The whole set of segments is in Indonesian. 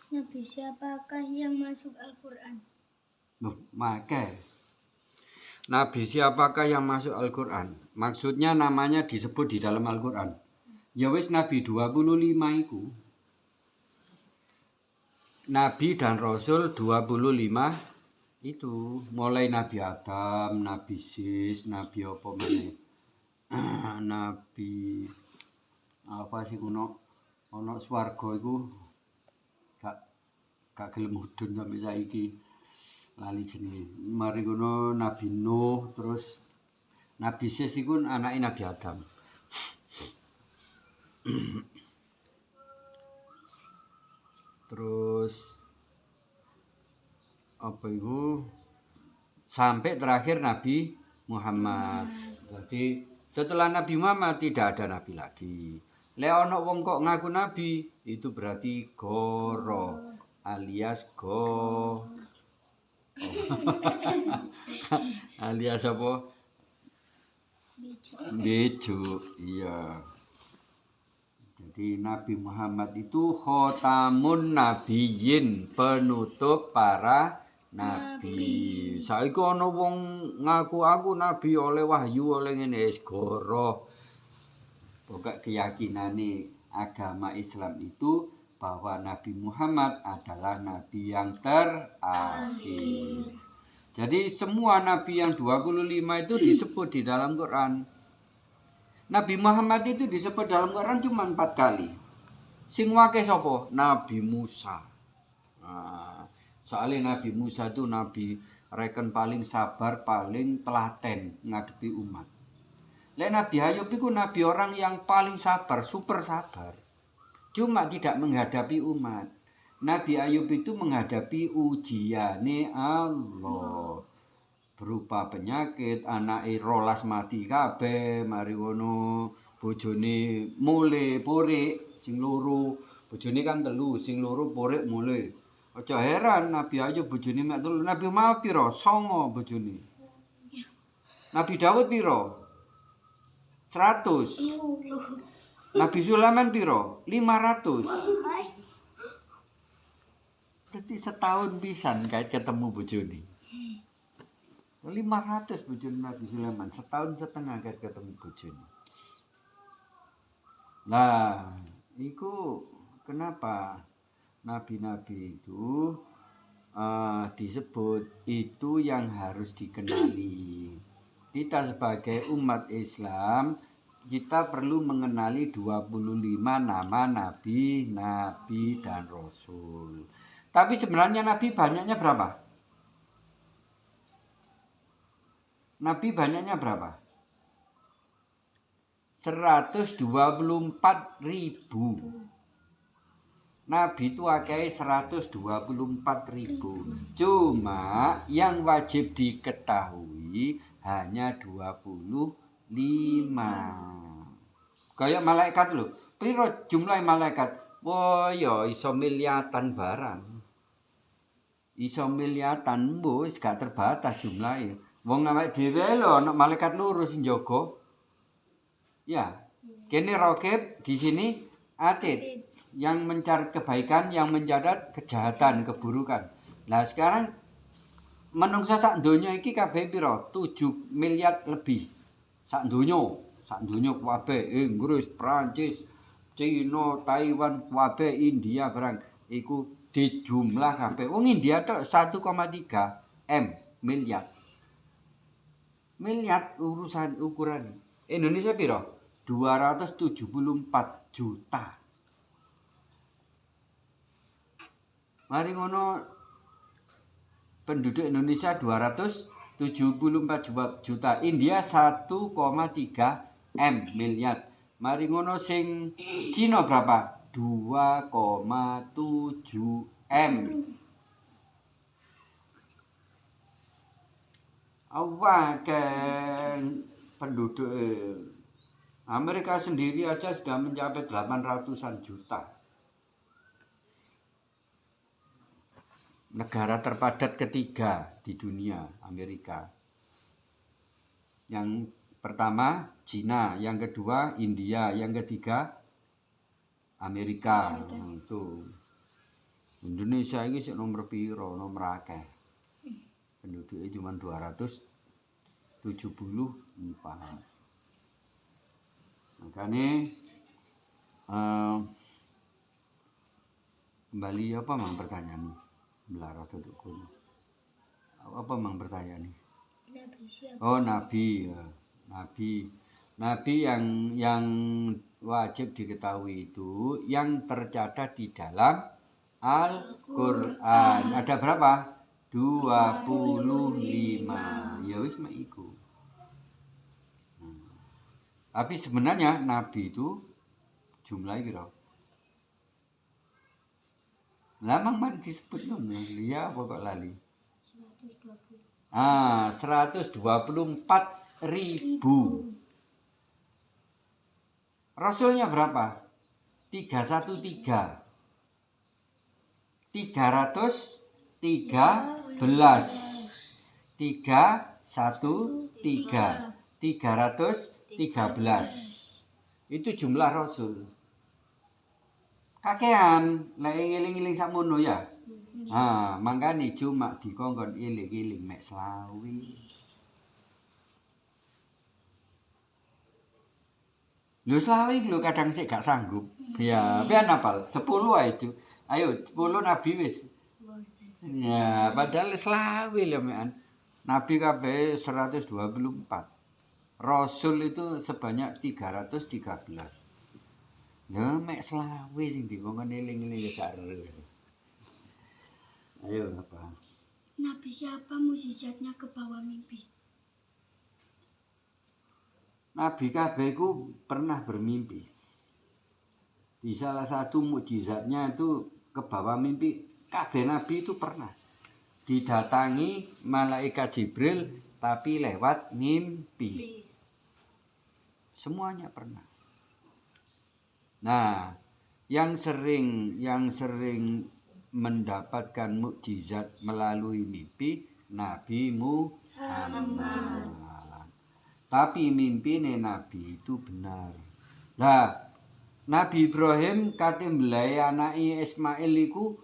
Nabi siapakah yang masuk Al-Quran? Nabi siapakah yang masuk Al-Quran? Maksudnya namanya disebut di dalam Al-Quran. Ya wis Nabi 25 itu. Nabi dan Rasul 25 itu. Mulai Nabi Adam, Nabi Sis, Nabi apa mana? Nabi apa sih kuno? Ono swarga iku gak gelem mudhun sampai saiki. Lali jenenge. Mari ngono Nabi Nuh, terus Nabi Sis iku anake Nabi Adam. Terus apa itu sampai terakhir Nabi Muhammad. Jadi setelah Nabi Muhammad tidak ada nabi lagi. Lek ono wong kok ngaku nabi itu berarti goro alias alias apa? Bejo. Iya. Jadi Nabi Muhammad itu khotamun nabiyyin, penutup para nabi. Saiki ana wong ngaku aku nabi oleh wahyu oleh ngene wis goro. Pokok keyakinane agama Islam itu bahwa Nabi Muhammad adalah nabi yang terakhir. Jadi semua nabi yang 25 itu disebut di dalam Quran. Nabi Muhammad itu disebut dalam Quran cuma 4 kali. Sing wake sapa? Nabi Musa. Nah, soalnya Nabi Musa itu nabi reken paling sabar, paling telaten ngadepi umat. Lek Nabi Ayub itu nabi orang yang paling sabar, super sabar. Cuma tidak menghadapi umat. Nabi Ayub itu menghadapi ujiane Allah. Berupa penyakit, anake rolas mati kabeh, mari ngono bojone mule porik sing loro. Bojone kan telu, sing loro porik mule. Aja heran Nabi Ayub bojone mek telu. Nabi Muhammad piro? 9 bojone. Nabi Daud piro? 100. Nabi Sulaiman piro? 500. Jadi setahun pisan kait ketemu bojone. 500 bojone Nabi Sulaiman, setahun setengah ketemu bojone. Nah, itu kenapa nabi-nabi itu disebut itu yang harus dikenali. Kita sebagai umat Islam, kita perlu mengenali 25 nama nabi, dan rasul. Tapi sebenarnya nabi banyaknya berapa? Nabi banyaknya berapa? 124.000. Nabi itu akeh 124.000. Cuma yang wajib diketahui hanya 25. Kayak malaikat lho. Piro jumlah malaikat? Wah, ya iso miliatan barang. Iso miliatan wis gak terbatas jumlahnya. Wong awake dhewe lho ana malaikat loro sing jaga. Ya. Kene Raqib, di sini Atid yang mencari kebaikan, yang mencatat kejahatan, keburukan. Nah, sekarang menungso sak donya iki kabeh pira? 7 miliar lebih. Sak donya kabeh, Inggris, Prancis, Cina, Taiwan, kabeh India barang iku dijumlah kabeh. Wong India tok 1,3 miliar. Miliar urusan ukuran. Indonesia piro? 274 juta. Mari ngono penduduk Indonesia 274 juta. India 1,3 miliar. Mari ngono sing Cina berapa? 2,7 Awak penduduk Amerika sendiri aja sudah mencapai 800-an juta. Negara terpadat ketiga di dunia, Amerika. Yang pertama Cina, yang kedua India, yang ketiga Amerika. Itu. Indonesia ini sik nomor piro, nomor akeh. Penduduknya cuma 274. Makanya kembali apa mang pertanyaan melarat untuk kuno. Apa mang pertanyaan? Nabi siapa? Oh nabi, ya. Nabi yang wajib diketahui itu yang tercatat di dalam Al-Qur'an. Ada berapa? 25. Ya wis mek iku. Tapi sebenarnya nabi itu jumlahnya piro? Lah mang mari disebut ngono. Ya apa kok lali? 120. 124.000. Rasulnya berapa? 313. 313. 313. Itu jumlah Rasul. Kakean lek ngiling-ngiling sakmono ya. Mangkane cuma dikongkon iling-iling mek 20. Lho 20 lho kadang sik gak sanggup. Ya, pian apal? 10 ae itu. Ayo 10 nabi wis. Ya, padahal 20 lho mekan. Nabi kabeh 124. Rasul itu sebanyak 313. Ya mek 20 sing dikongkon eling-eling gak ero. Ayo apa? Nabi siapa mukjizatnya ke bawah mimpi? Nabi kabeh ku pernah bermimpi. Di salah satu mukjizatnya itu ke bawah mimpi. Kabeh nabi itu pernah didatangi malaikat Jibril tapi lewat mimpi. Semuanya pernah. Nah, yang sering mendapatkan mukjizat melalui mimpi Nabi Muhammad. Tapi mimpi Nabi itu benar. Nah, Nabi Ibrahim kate mbelai anake Ismail iku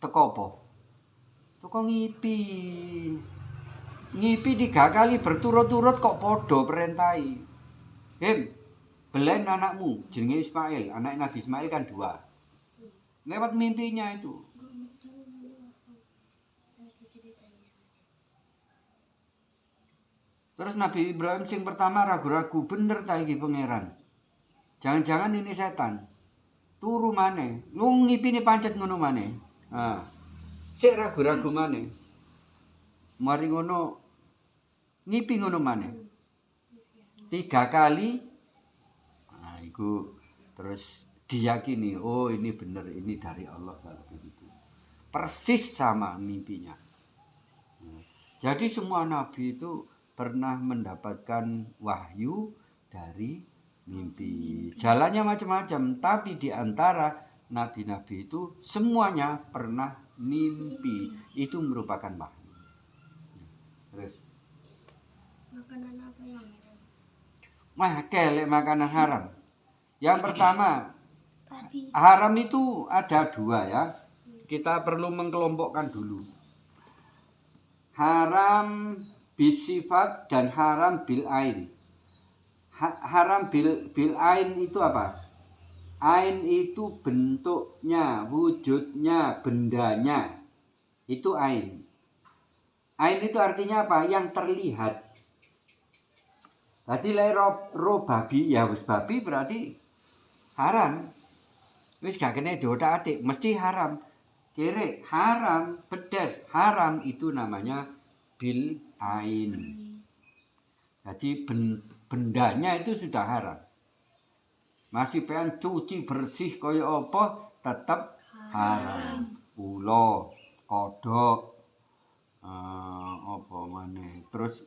teko apa? Teko ngipi. Ngipi 3 kali berturut-turut kok padha perintahi. Belen anakmu jenenge Ismail. Anak Nabi Ismail kan 2. Lewat mimpinya itu. Terus Nabi Ibrahim sing pertama ragu-ragu, bener ta iki pangeran? Jangan-jangan ini setan. Turu maneh. Lu ngipine pancet ngono maneh. Sik ragu-ragu maneh. Mari ngono ngipi ngono maneh. 3 kali. Iku terus diyakini, oh ini bener, ini dari Allah kalau begitu. Persis sama mimpinya. Jadi semua nabi itu pernah mendapatkan wahyu dari mimpi. Jalannya macam-macam, tapi di antara nabi-nabi itu semuanya pernah mimpi. Itu merupakan wahyu. Terus Makanan apa yang haram? kelek makanan haram. Yang pertama, Babi. haram itu ada 2 ya. Kita perlu mengkelompokkan dulu. Haram bisifat dan haram bil ain. Haram bil ain itu apa? Ain itu bentuknya, wujudnya, bendanya. Itu ain. Ain itu artinya apa? Yang terlihat. Tadi ro babi, ya wis babi berarti haram. Wis gak kena diotak-atik, mesti haram. Kere haram, pedas haram itu namanya bil ain. Jadi bendanya itu sudah haram. Masih pengen cuci bersih kaya apa tetap haram. Ulo, kodok, apa maneh. Terus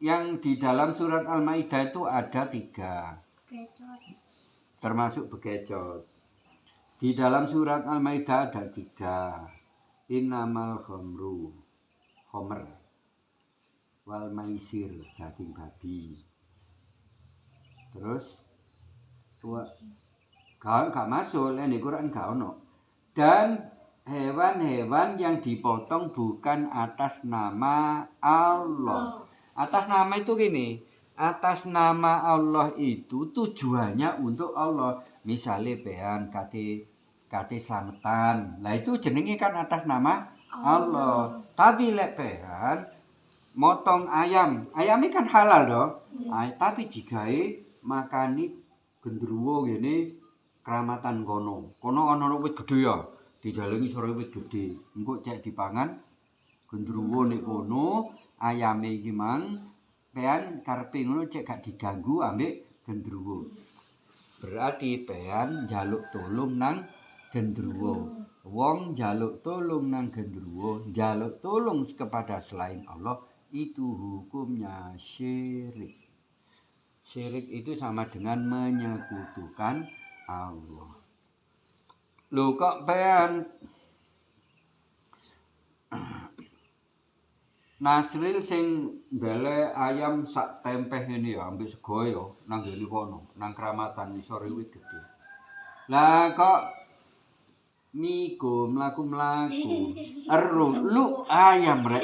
yang di dalam surat Al-Maidah itu ada 3. Kecot. Termasuk begecot. Di dalam surat Al-Maidah ada 3. Innamal khomer wal maisir, daging babi. Terus gak masuk, di Quran gak ono. dan hewan-hewan yang dipotong bukan atas nama Allah. Atas nama itu gini, atas nama Allah itu tujuannya untuk Allah. Misalnya bean kate slametan. Lah itu jenenge kan atas nama Allah. Tapi lek bean motong ayam. Ayamnya kan halal dong. Tapi digawe makani gendruwo ngene kramatan kono. Kono ana wit gedhe ya. Dijalengi sore wit gedhe. Engko cek dipangan gendruwo nek kono, ayame iki mang pean karepe ngono cek gak diganggu ambek gendruwo. Berarti pean njaluk tolong nang gendruwo. Wong njaluk tolong nang gendruwo, njaluk tolong kepada selain Allah itu hukumnya syirik. Syirik itu sama dengan menyekutukan Allah. Lho kok pean Nasril sing ndele ayam sak tempeh ini ya ambek sego ya nang ngene kono, nang kramatan sore wit gedhe. Lah kok migo mlaku-mlaku eru lu ayam rek.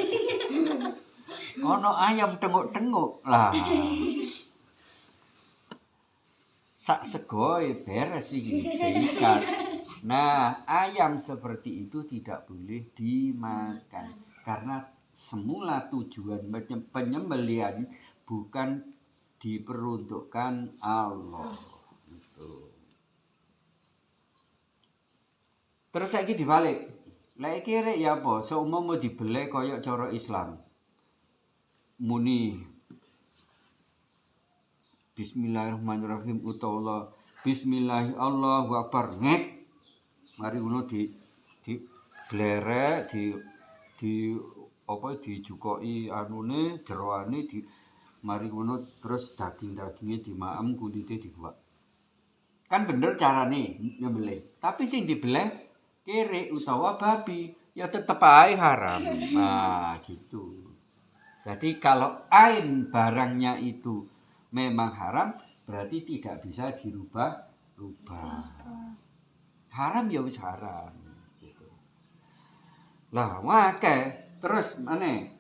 Ono ayam tenguk-tenguk lah. Sak segoe beres iki sikat. Nah, ayam seperti itu tidak boleh dimakan karena semula tujuan penyembelihan bukan diperuntukkan Allah. Gitu. Terus saiki dibalik. Lek iki rek ya apa? Seumpama dibeleh kaya cara Islam. Muni Bismillahirrahmanirrahim utawa Bismillah Allahu Akbar ngek. Mari ngono di blerek di apa dijukoki anune jeroane di mari ngono terus daging-daginge dimaem kulite dibuak. Kan bener carane nyembelih. Tapi sing dibeleh kere utawa babi ya tetep ae haram. Nah, gitu. Jadi kalau ain barangnya itu memang haram berarti tidak bisa dirubah-rubah. Haram ya wis haram gitu. Lah wake terus mana?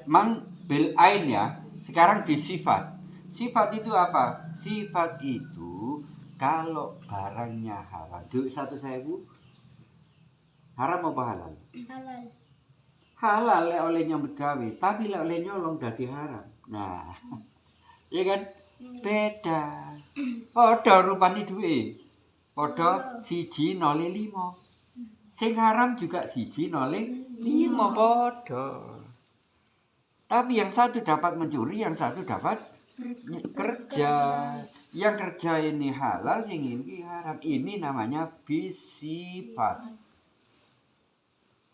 Mang bil ain ya. Sekarang di sifat. Sifat itu apa? Sifat itu kalau barangnya halal. Duit 1.000 haram apa halal? Halal. Halal lek oleh nyambut gawe, tapi lek oleh nyolong dadi haram. Nah. Iya kan? Beda. Padha rupane duwe. Padha 1,05. Sing haram juga 1,05 padha. Tapi yang satu dapat mencuri, yang satu dapat kerja. Yang kerja ini halal, sing ini haram. Ini namanya bisifat.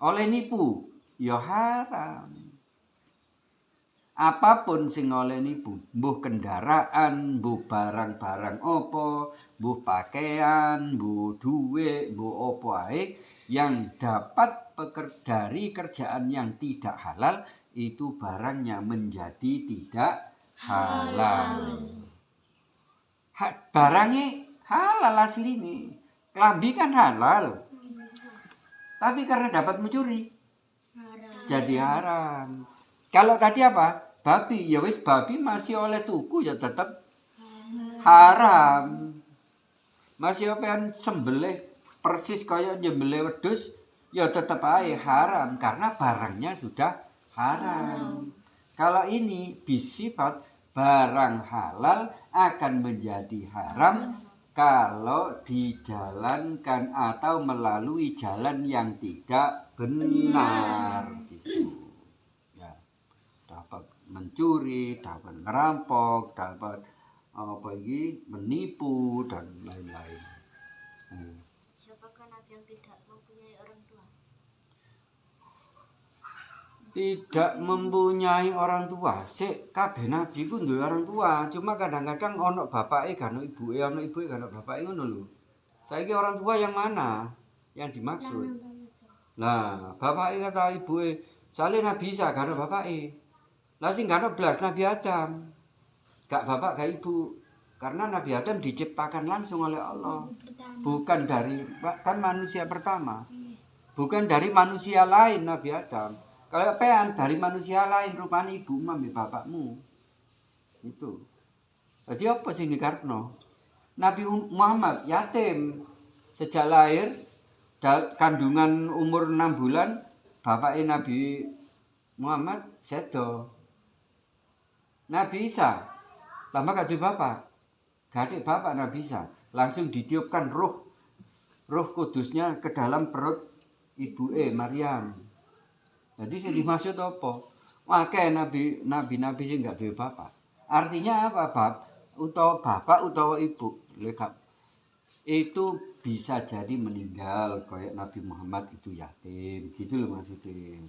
Oleh nipu, ya haram. Apapun sing oleh nipu, mbuh kendaraan, mbuh barang-barang apa, mbuh pakaian, mbuh duit, mbuh apa ae yang dapat dari kerjaan yang tidak halal itu barangnya menjadi tidak halal. Barangnya halal asline. Klambi kan halal. Tapi karena dapat mencuri jadi haram. Kalau tadi apa? Babi, ya wis babi masih oleh tuku ya tetap haram. Masih apa sembelih persis kaya nyembelih wedhus ya tetap aja haram karena barangnya sudah haram. Kalau ini bisifat barang halal akan menjadi haram kalau dijalankan atau melalui jalan yang tidak benar gitu. Ya, dapat mencuri, dapat ngerampok, dapat apa ini menipu dan lain-lain. Siapakah nabi yang tidak mempunyai orang tua? Tidak mempunyai orang tua. Sik kabeh nabi ku duwe orang tua, cuma kadang-kadang ono bapake gak ono ibuke, ono ibuke gak ono bapake ngono lho. Saiki orang tua yang mana yang dimaksud? Nah, bapake kata ibuke, sale Nabi Isa gak ono bapake. Lah sing gak ono blas Nabi Adam. Gak bapak gak ibu. Karena Nabi Adam diciptakan langsung oleh Allah. Pertama. Bukan dari, kan manusia pertama. Iya. Bukan dari manusia lain Nabi Adam. Kalau pean dari manusia lain rupanya ibumu ambil bapakmu. Itu. Jadi apa sing dikarepno? Nabi Muhammad yatim sejak lahir kandungan umur 6 bulan bapaknya Nabi Muhammad sedo. Nabi Isa tambah gak ada bapak. Gak ada bapak Nabi Isa. Langsung ditiupkan roh kudusnya ke dalam perut ibu Maryam. Jadi sing dimaksud apa? Akeh nabi sing gak duwe bapak. Artinya apa, bapak utawa ibu. Itu bisa jadi meninggal kayak Nabi Muhammad itu yatim. Gitu loh maksudnya.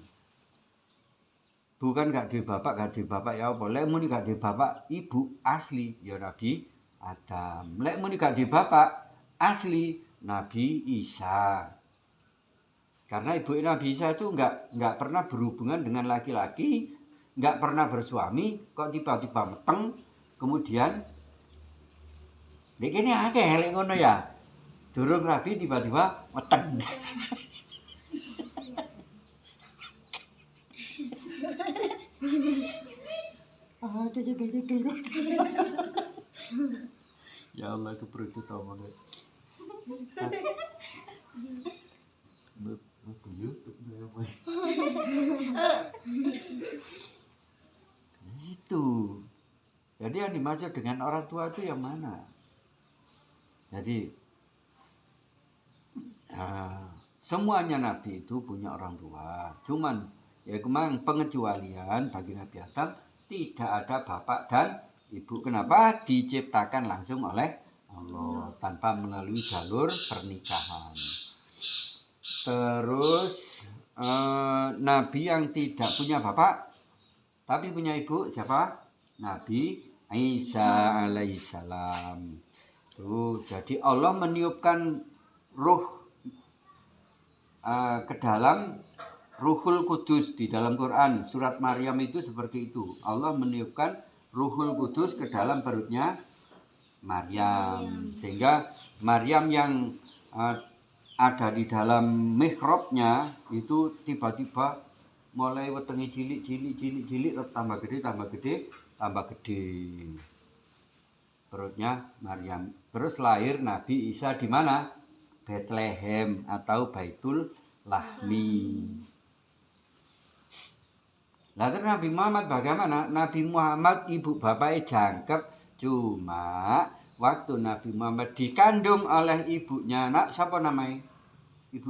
Bukan gak duwe bapak ya apa. Lek muni gak duwe bapak, ibu asli ya Nabi Adam. Lek muni gak duwe bapak, asli Nabi Isa. Karena ibu Nabi Isa itu enggak pernah berhubungan dengan laki-laki, enggak pernah bersuami, kok tiba-tiba meteng, kemudian nek kene akeh lek ngono ya. Durung rabi tiba-tiba meteng. Ya Allah, itu perut itu banget. Itu. Jadi yang dimaksud dengan orang tua itu yang mana? Jadi semuanya Nabi itu punya orang tua. Cuman ya memang pengecualian bagi Nabi Adam tidak ada bapak dan ibu. Kenapa? Diciptakan langsung oleh Allah tanpa melalui jalur pernikahan. Terus Nabi yang tidak punya bapak tapi punya ibu siapa? Nabi Isa alaihissalam. Tuh, jadi Allah meniupkan ruh ke dalam Ruhul Kudus di dalam Quran. Surat Maryam itu seperti itu. Allah meniupkan Ruhul Kudus ke dalam perutnya Maryam. Sehingga Maryam yang ada di dalam mihrabnya itu tiba-tiba mulai wetengi cilik tambah gede perutnya Maryam. Terus lahir Nabi Isa di mana? Bethlehem atau Baitul Lahmi. Lalu Nabi Muhammad bagaimana? Nabi Muhammad ibu bapaknya jangkep, cuma waktu Nabi Muhammad dikandung oleh ibunya, nak siapa namanya? Ibu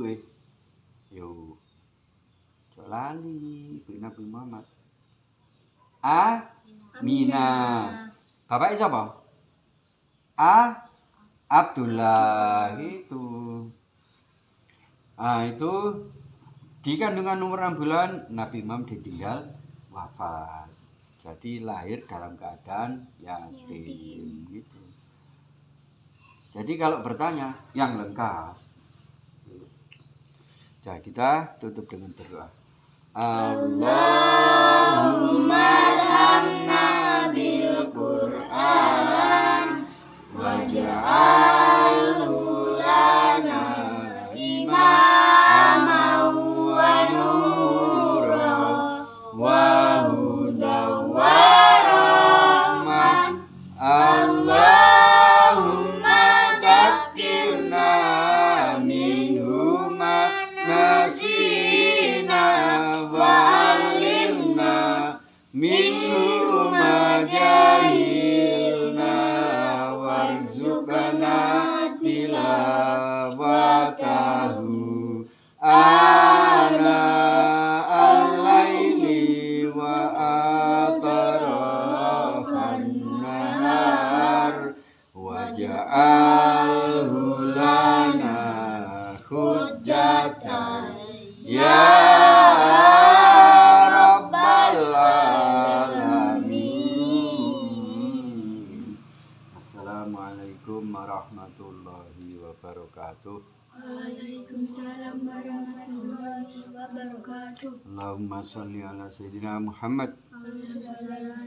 yo, lali ibu Nabi Muhammad. Aminah. Bapaknya siapa? Abdullah itu. Itu di kandungan umur 6 bulan Nabi Muhammad ditinggal wafat. Jadi lahir dalam keadaan yatim gitu. Jadi kalau bertanya yang lengkap. Jadi kita tutup dengan berdoa. Allahumma arhamna bil Qur'an waj'alhu lana imaman wa nura wa hudan wa rahmah. Allahumma dzakirna minhu ma nasina wa alimna minhu ma jahilna warzuqna tilawatahu ana al-laili wa atarafan nahar waj'alhu lana hujjatan ya rabbal alamin. Assalamualaikum warahmatullahi wabarakatuh. Waalaikumsalam warahmatullahi wabarakatuh. Allahumma sholli ala sayyidina Muhammad. Allahumma sholli ala